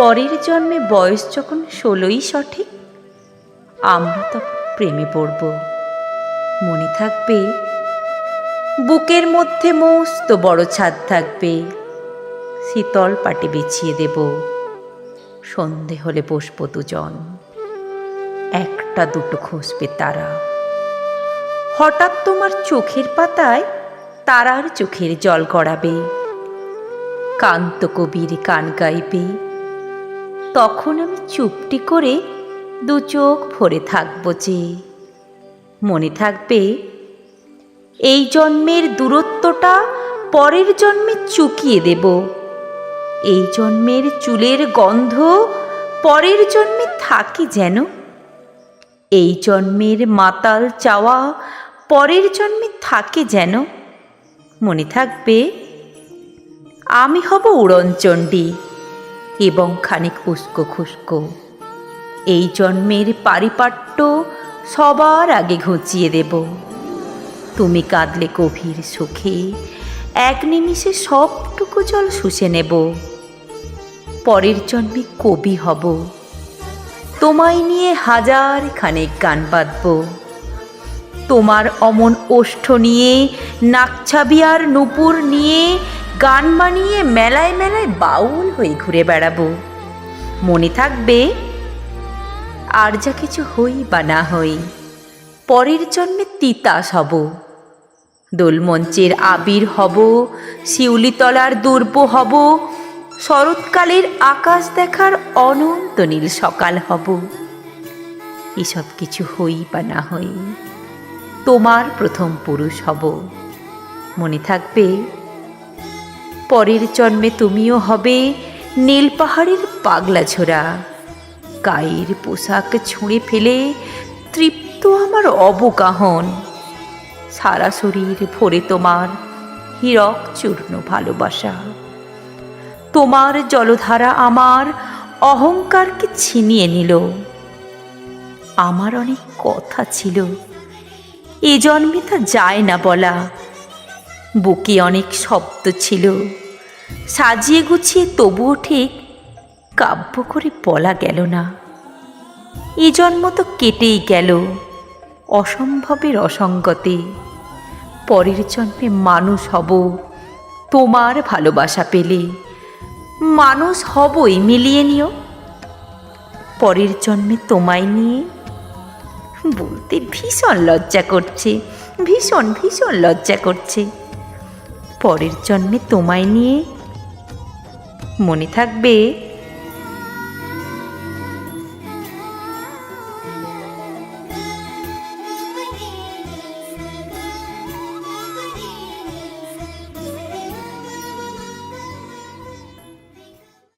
পরের জন্মে বয়স যখন 16ই সঠিক, আমরা তখন প্রেমে পড়ব। মনে থাকবে, বুকের মধ্যে মস্ত বড় ছাদ থাকবে, শীতল পাটি বিছিয়ে দেব, সন্ধে হলে বসবো দুজন, একটা দুটো খসবে তারা। হঠাৎ তোমার চোখের পাতায় তারার চোখের জল গড়াবে, কান্ত কবির গান গাইবে, তখন আমি চুপটি করে দু চোখ ভরে থাকবো যে। মনে থাকবে, এই জন্মের দূরত্বটা পরের জন্মে চুকিয়ে দেব, এই জন্মের চুলের গন্ধ পরের জন্মে থাকে যেন, এই জন্মের মাতাল চাওয়া পরের জন্মে থাকে যেন। মনে থাকবে, আমি হব উড়নচণ্ডী এবং খানিক উস্কো খুস্কো, এই জন্মের পারিপাট্য সবার আগে ঘুচিয়ে দেব। তুমি কাঁদলে গভীর সুখে এক নিমিষে সবটুকু জল শুষে নেব। পরের জন্মে কবি হব, তোমায় নিয়ে হাজার খানেক গান বাঁধব, তোমার অমন ওষ্ঠ নিয়ে নাকছাবি আর নূপুর নিয়ে গান বানিয়ে মেলায় মেলায় বাউল হয়ে ঘুরে বেড়াবো। মনে থাকবে, আর যা কিছু হই বা না হই, পরের জন্মে তিতাস হব, দোলমঞ্চের আবির হব, শিউলিতলার দুর্ব হব, শরৎকালের আকাশ দেখার অনন্ত নীল সকাল হব। এসব কিছু হই বা না হই, তোমার প্রথম পুরুষ হব। মনে থাকবে, পরের জন্মে তুমিও হবে নীল পাহাড়ের পাগলা ছোড়া, গায়ের পোশাক ছুঁড়ে ফেলে তৃপ্ত আমার অবগাহন, সারা শরীর ভরে তোমার হীরক চূর্ণ ভালোবাসা। তোমার জলধারা আমার অহংকারকে ছিনিয়ে নিল। আমার অনেক কথা ছিল, এ জন্মে তা যায় না বলা, বুকে অনেক শব্দ ছিল, সাজিয়ে গুছিয়ে তবুও ঠিক কাব্য করে বলা গেল না। এ জন্ম তো কেটেই গেল অসম্ভবের অসঙ্গতে, পরের জন্মে মানুষ হব তোমার ভালোবাসা পেলে, মানুষ হবই, মিলিয়ে নিও। পরের জন্মে তোমায় নিয়ে বলতে ভীষণ লজ্জা করছে, ভীষণ ভীষণ লজ্জা করছে। পরের জন্মে তোমায় নিয়ে। মনে থাকবে,